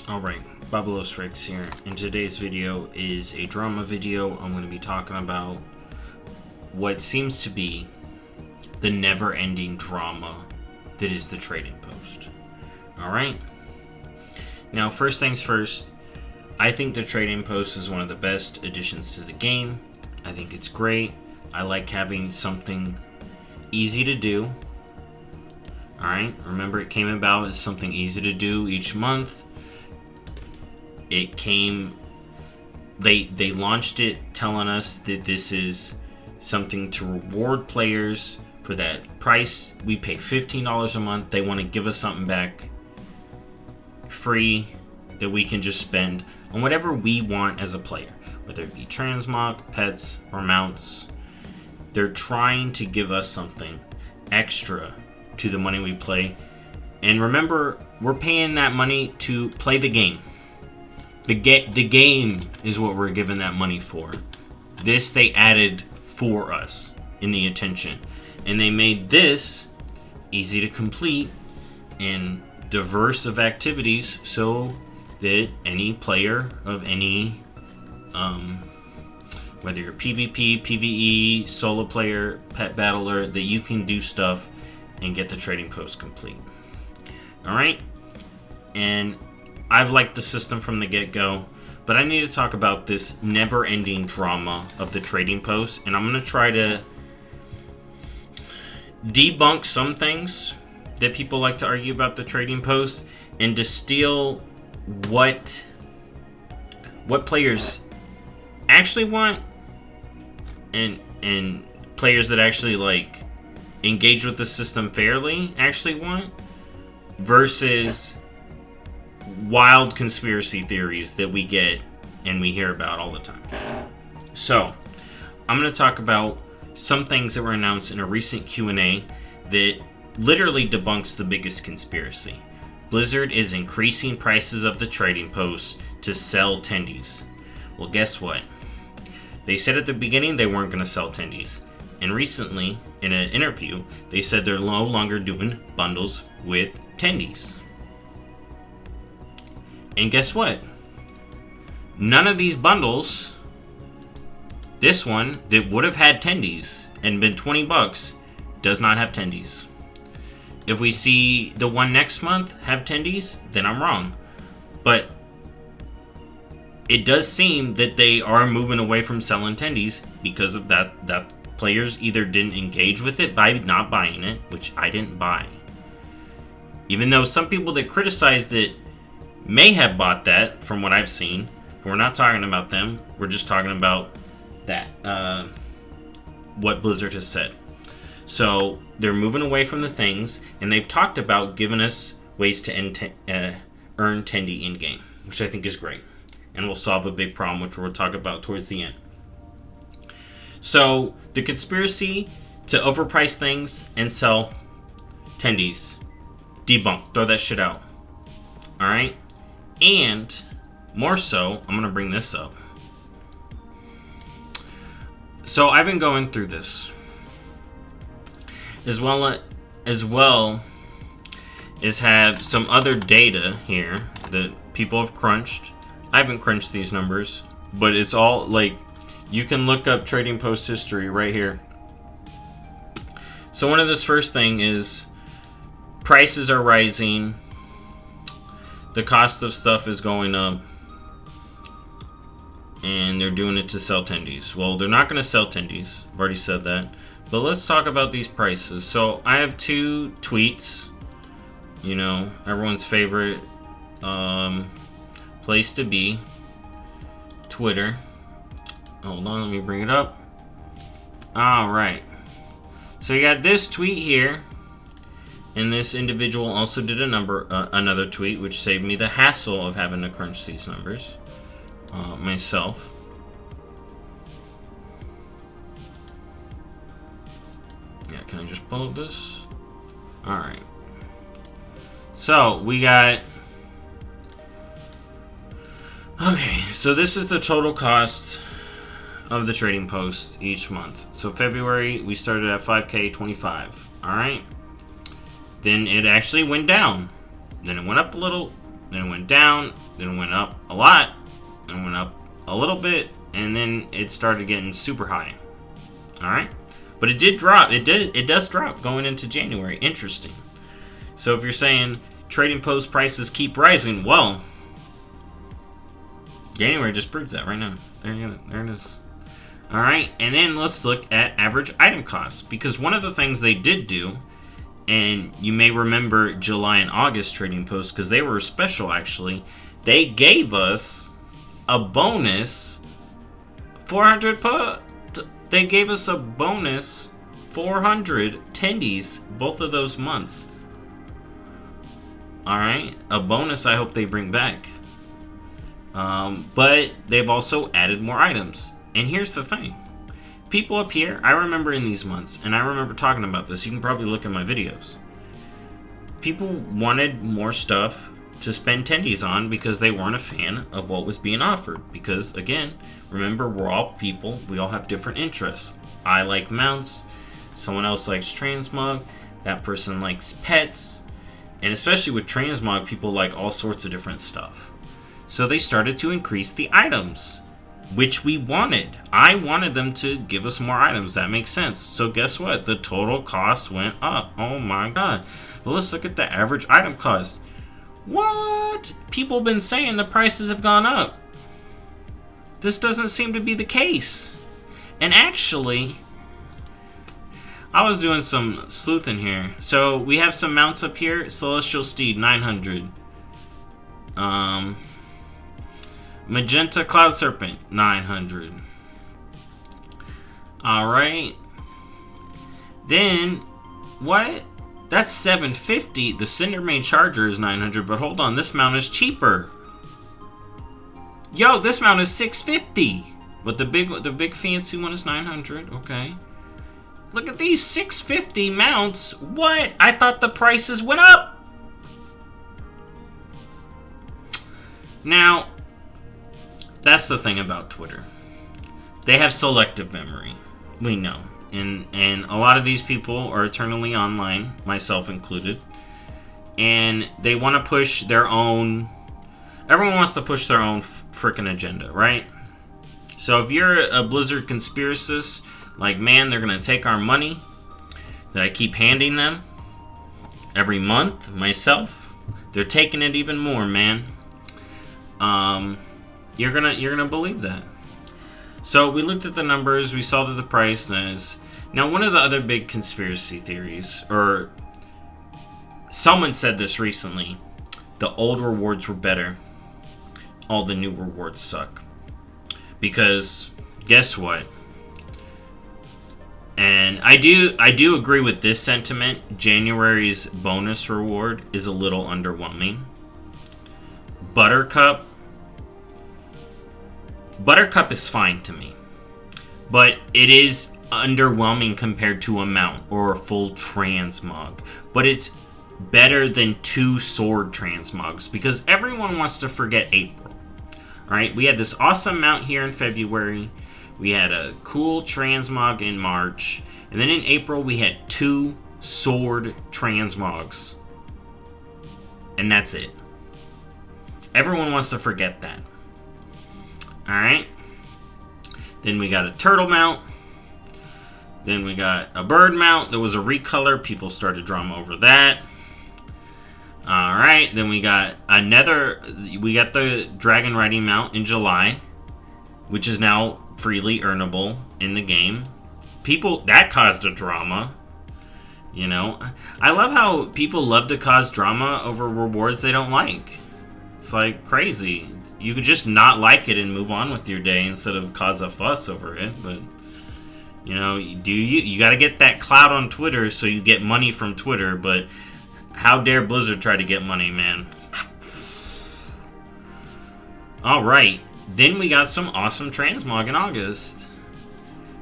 Alright, BobalosRex here, and today's video is a drama video. I'm going to be talking about what seems to be the never-ending drama that is the Trading Post. Alright? Now, first things first, I think the Trading Post is one of the best additions to the game. I think it's great. I like having something easy to do. Alright, remember it came about as something easy to do each month. It came, they launched it telling us that this is something to reward players for that price. We pay $15 a month. They want to give us something back free that we can just spend on whatever we want as a player, whether it be transmog, pets, or mounts. They're trying to give us something extra to the money we play. And remember, we're paying that money to play the game. The game is what we're giving that money for. This they added for us in the attention. And they made this easy to complete and diverse of activities so that any player of any, whether you're PvP, PvE, solo player, pet battler, that you can do stuff and get the Trading Post complete. Alright? And I've liked the system from the get-go, but I need to talk about this never-ending drama of the Trading Post, and I'm going to try to debunk some things that people like to argue about the Trading Post and distill what players actually want and players that actually like engage with the system fairly actually want versus wild conspiracy theories that we get and we hear about all the time. So, I'm going to talk about some things that were announced in a recent Q&A that literally debunks the biggest conspiracy. Blizzard is increasing prices of the Trading Post to sell tendies. Well, guess what? They said at the beginning they weren't going to sell tendies. And recently, in an interview, they said they're no longer doing bundles with tendies. And guess what? None of these bundles, this one that would have had tendies and been $20, does not have tendies. If we see the one next month have tendies, then I'm wrong. But it does seem that they are moving away from selling tendies because of that players either didn't engage with it by not buying it, which I didn't buy. Even though some people that criticized it may have bought that, from what I've seen. We're not talking about them. We're just talking about that, what Blizzard has said. So they're moving away from the things, and they've talked about giving us ways to earn tendy in-game, which I think is great. And will solve a big problem, which we'll talk about towards the end. So the conspiracy to overprice things and sell tendies, debunk. Throw that shit out. Alright? And more so, I'm going to bring this up. So I've been going through this as well as have some other data here that people have crunched. I haven't crunched these numbers, but it's all like, you can look up Trading Post history right here. So one of this first thing is prices are rising. The cost of stuff is going up. And they're doing it to sell tendies. Well, they're not going to sell tendies. I've already said that. But let's talk about these prices. So I have two tweets. You know, everyone's favorite place to be. Twitter. Hold on, let me bring it up. Alright. So you got this tweet here. And this individual also did another tweet, which saved me the hassle of having to crunch these numbers myself. Yeah, can I just pull up this? Alright. So, we got... Okay, so this is the total cost of the Trading Post each month. So February, we started at $5K25. Alright. Then it actually went down. Then it went up a little. then it went down, then it went up a lot, then it went up a little bit, and then it started getting super high. Alright? But it did drop. It does drop going into January. Interesting. So if you're saying trading post prices keep rising, well, January just proves that right now. There it is. Alright, and then let's look at average item costs. Because one of the things they did do, and you may remember July and August trading posts, because they were special actually, they gave us a bonus 400 they gave us a bonus 400 tendies both of those months. Alright, a bonus I hope they bring back. But they've also added more items. And here's the thing. People up here, I remember in these months, and I remember talking about this, you can probably look at my videos. People wanted more stuff to spend tendies on because they weren't a fan of what was being offered. Because, again, remember, we're all people. We all have different interests. I like mounts. Someone else likes transmog. That person likes pets. And especially with transmog, people like all sorts of different stuff. So they started to increase the items, which we wanted. I wanted them to give us more items. That makes sense. So guess what? The total cost went up. Oh my god. Well, let's look at the average item cost. What? People have been saying the prices have gone up. This doesn't seem to be the case. And actually, I was doing some sleuthing here. So we have some mounts up here. Celestial Steed, 900. Magenta Cloud Serpent, 900. Alright. Then, what? That's 750. The Cindermane Charger is 900, but hold on, this mount is cheaper. Yo, this mount is 650. But the big fancy one is 900. Okay. Look at these 650 mounts. What? I thought the prices went up. Now, that's the thing about Twitter. They have selective memory. We know. And a lot of these people are eternally online, myself included. And they want to push their own... Everyone wants to push their own freaking agenda, right? So if you're a Blizzard conspiracist, like, man, they're going to take our money that I keep handing them every month, myself. They're taking it even more, man. You're gonna believe that. So we looked at the numbers, we saw that the price is... Now, one of the other big conspiracy theories, or someone said this recently, the old rewards were better. All the new rewards suck. Because, guess what? And I do agree with this sentiment. January's bonus reward is a little underwhelming. Buttercup is fine to me, but it is underwhelming compared to a mount or a full transmog. But it's better than 2 sword transmogs because everyone wants to forget April. Alright, we had this awesome mount here in February, we had a cool transmog in March, and then in April we had 2 sword transmogs, and that's it. Everyone wants to forget that. Alright. Then we got a turtle mount. Then we got a bird mount. There was a recolor. People started drama over that. Alright. Then we got another... We got the dragon riding mount in July, which is now freely earnable in the game. People... That caused a drama. You know? I love how people love to cause drama over rewards they don't like. It's like crazy. You could just not like it and move on with your day instead of cause a fuss over it. But, you know, you got to get that clout on Twitter so you get money from Twitter. But how dare Blizzard try to get money, man? Alright. Then we got some awesome transmog in August.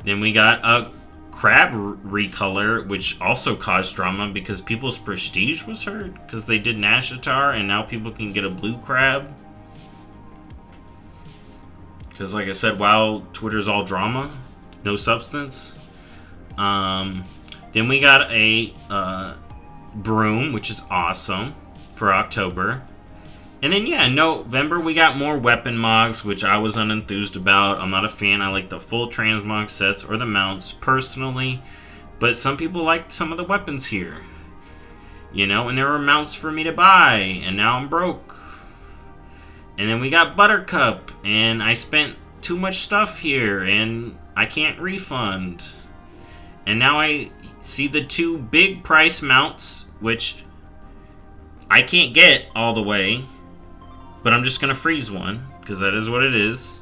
Then we got a crab recolor, which also caused drama because people's prestige was hurt because they did Nashatar and now people can get a blue crab. Because, like I said, wow, Twitter's all drama, no substance. Then we got a broom, which is awesome, for October. And then, yeah, in November, we got more weapon mogs, which I was unenthused about. I'm not a fan. I like the full transmog sets or the mounts, personally. But some people liked some of the weapons here. You know, and there were mounts for me to buy, and now I'm broke. And then we got Buttercup, and I spent too much stuff here, and I can't refund. And now I see the two big price mounts, which I can't get all the way. But I'm just going to freeze one, because that is what it is.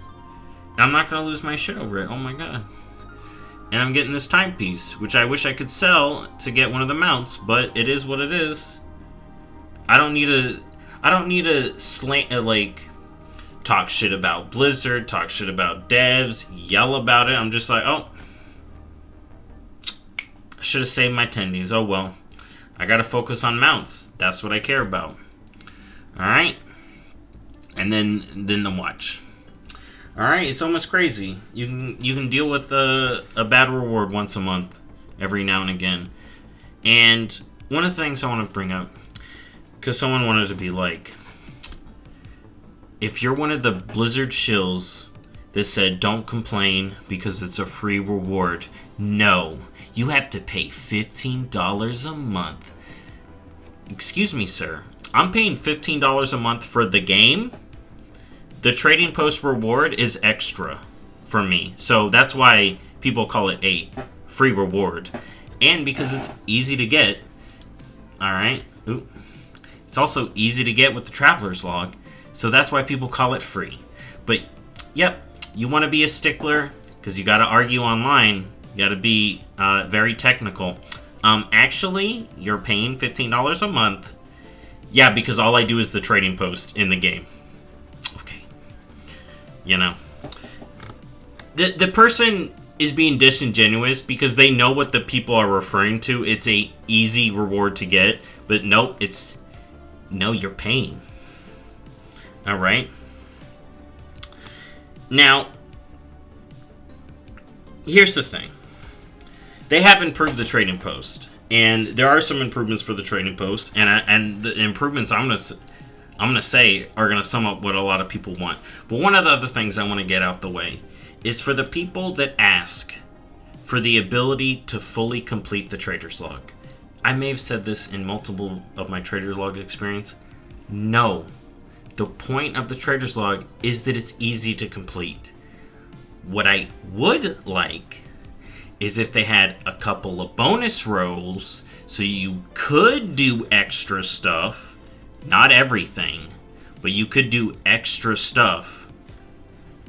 And I'm not going to lose my shit over it. Oh my god. And I'm getting this timepiece, which I wish I could sell to get one of the mounts, but it is what it is. I don't need to talk shit about Blizzard, talk shit about devs, yell about it. I'm just like, oh, I should have saved my tendies. Oh well. I gotta focus on mounts. That's what I care about. Alright? And then the watch. Alright, it's almost crazy. You can deal with a bad reward once a month, every now and again. And one of the things I want to bring up, because someone wanted to be like, if you're one of the Blizzard shills that said don't complain because it's a free reward, no, you have to pay $15 a month. Excuse me, sir. I'm paying $15 a month for the game. The trading post reward is extra for me. So that's why people call it a free reward. And because it's easy to get. Alright. It's also easy to get with the Traveler's Log. So that's why people call it free. But, yep, you want to be a stickler because you got to argue online. You got to be very technical. Actually, you're paying $15 a month. Yeah, because all I do is the trading post in the game. Okay. You know. The person is being disingenuous because they know what the people are referring to. It's a easy reward to get. But nope, no, you're paying. Alright? Now, here's the thing. They have improved the trading post, and there are some improvements for the trading post, and the improvements I'm gonna say are gonna sum up what a lot of people want. But one of the other things I want to get out the way is for the people that ask for the ability to fully complete the Trader's Log. I may have said this in multiple of my Trader's Log experience. No, the point of the Trader's Log is that it's easy to complete. What I would like is if they had a couple of bonus rolls so you could do extra stuff. Not everything, but you could do extra stuff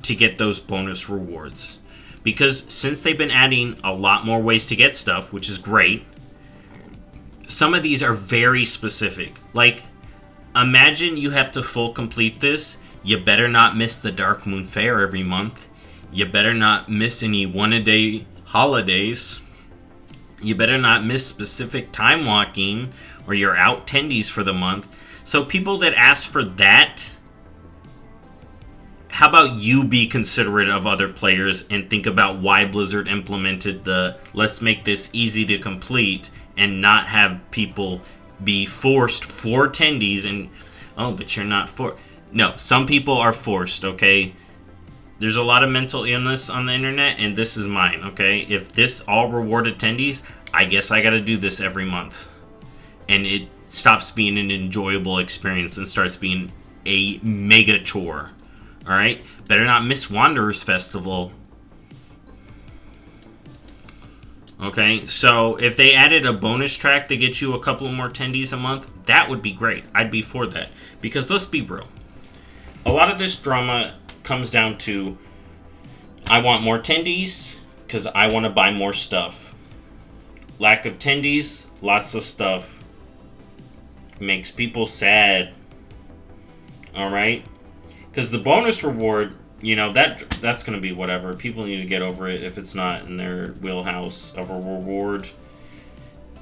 to get those bonus rewards. Because since they've been adding a lot more ways to get stuff, which is great, some of these are very specific. Like, imagine you have to full complete this. You better not miss the Dark Moon Fair every month. You better not miss any one-a-day holidays. You better not miss specific time walking or you're out tendies for the month. So people that ask for that, how about you be considerate of other players and think about why Blizzard implemented the let's make this easy to complete and not have people be forced for tendies and, oh, but you're not for. No, some people are forced, okay? There's a lot of mental illness on the internet, and this is mine, okay? If this all rewarded tendies, I guess I gotta do this every month. And it stops being an enjoyable experience and starts being a mega chore. Alright? Better not miss Wanderers Festival. Okay, so if they added a bonus track to get you a couple more tendies a month, that would be great. I'd be for that. Because let's be real. A lot of this drama comes down to, I want more tendies because I want to buy more stuff. Lack of tendies, lots of stuff. Makes people sad. Alright? Because the bonus reward, you know, that's going to be whatever. People need to get over it if it's not in their wheelhouse of a reward.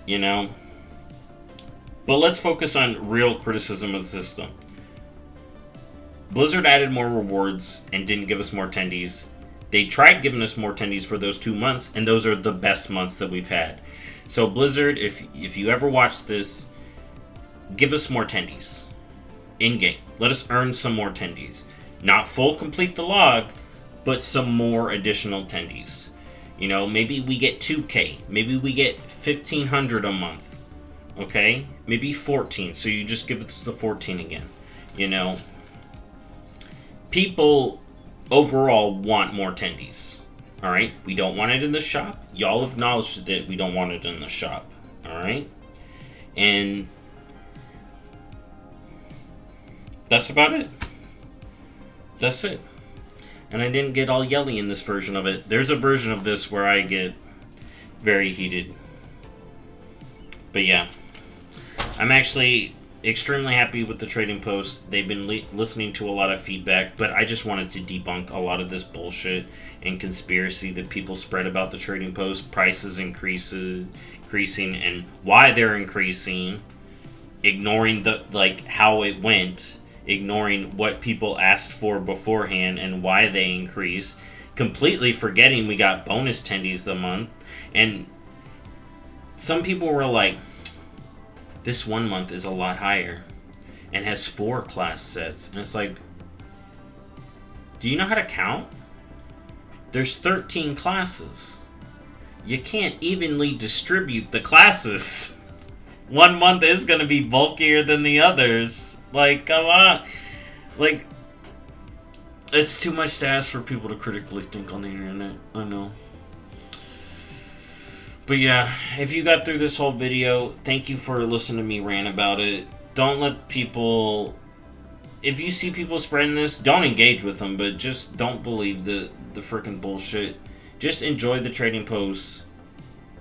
You know? But let's focus on real criticism of the system. Blizzard added more rewards and didn't give us more tendies. They tried giving us more tendies for those 2 months, and those are the best months that we've had. So Blizzard, if you ever watch this, give us more tendies. in-game. Let us earn some more tendies. Not full complete the log, but some more additional tendies. You know, maybe we get 2K. Maybe we get 1,500 a month. Okay? Maybe 14. So you just give us the 14 again. You know? People overall want more tendies. Alright? We don't want it in the shop. Y'all acknowledged that we don't want it in the shop. Alright? And that's about it. That's it. And I didn't get all yelly in this version of it. There's a version of this where I get very heated. But yeah. I'm actually extremely happy with the trading post. They've been listening to a lot of feedback, but I just wanted to debunk a lot of this bullshit and conspiracy that people spread about the trading post. Prices increasing and why they're increasing, ignoring the how it went, ignoring what people asked for beforehand and why they increased, completely forgetting we got bonus tendies the month. And some people were like, this 1 month is a lot higher and has 4 class sets. And it's like, do you know how to count? There's 13 classes. You can't evenly distribute the classes. 1 month is going to be bulkier than the others. Like, come on. Like, it's too much to ask for people to critically think on the internet. I know. But yeah, if you got through this whole video, thank you for listening to me rant about it. Don't let people... If you see people spreading this, don't engage with them, but just don't believe the freaking bullshit. Just enjoy the trading posts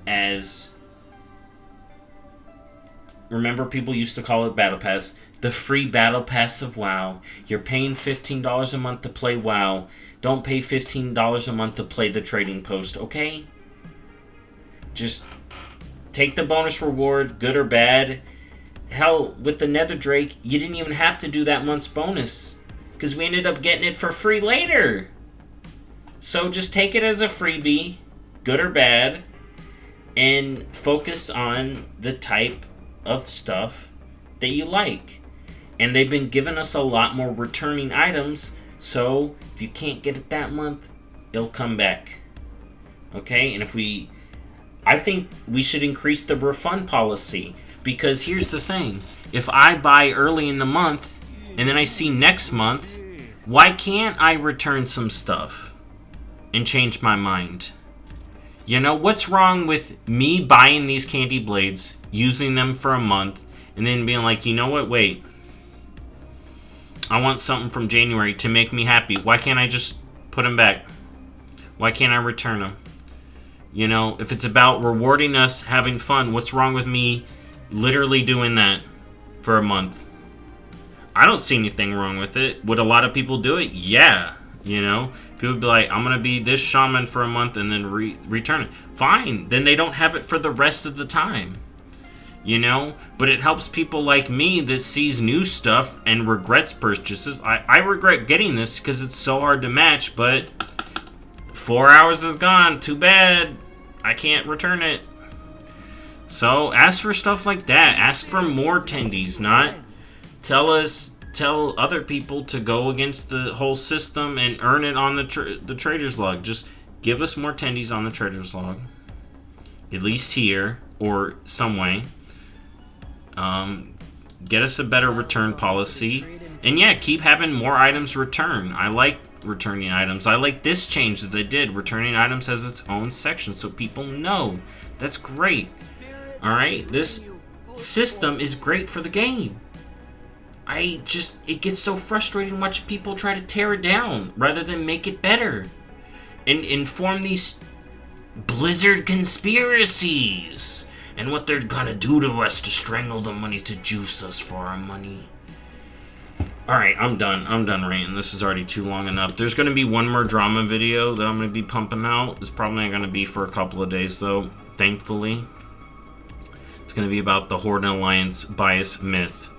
as... Remember, people used to call it Battle Pass. The free Battle Pass of WoW. You're paying $15 a month to play WoW. Don't pay $15 a month to play the trading post, okay? Just take the bonus reward, good or bad. Hell, with the Nether Drake, you didn't even have to do that month's bonus, because we ended up getting it for free later. So just take it as a freebie, good or bad, and focus on the type of stuff that you like. And they've been giving us a lot more returning items, so if you can't get it that month, it'll come back. Okay? And I think we should increase the refund policy, because here's the thing. If I buy early in the month, and then I see next month, why can't I return some stuff and change my mind? You know, what's wrong with me buying these candy blades, using them for a month, and then being like, you know what, wait, I want something from January to make me happy. Why can't I just put them back? Why can't I return them? You know, if it's about rewarding us having fun, what's wrong with me literally doing that for a month? I don't see anything wrong with it. Would a lot of people do it? Yeah. You know, people would be like, I'm going to be this shaman for a month and then return it. Fine. Then they don't have it for the rest of the time. You know, but it helps people like me that sees new stuff and regrets purchases. I regret getting this because it's so hard to match, but 4 hours is gone. Too bad. I can't return it. So ask for stuff like that. Ask for more tendies, not tell other people to go against the whole system and earn it on the trader's log. Just give us more tendies on the trader's log, at least here or some way. Get us a better return policy, and yeah, keep having more items return. I like returning items. I like this change that they did. Returning items has its own section so people know. That's great. Alright, this system is great for the game. It gets so frustrating watching people try to tear it down rather than make it better and form these Blizzard conspiracies and what they're gonna do to us to strangle the money, to juice us for our money. Alright, I'm done ranting. This is already too long enough. There's gonna be one more drama video that I'm gonna be pumping out. It's probably gonna be for a couple of days though, thankfully. It's gonna be about the Horde and Alliance bias myth.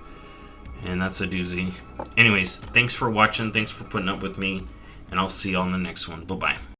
And that's a doozy. Anyways, thanks for watching, thanks for putting up with me, and I'll see you on the next one. Bye-bye.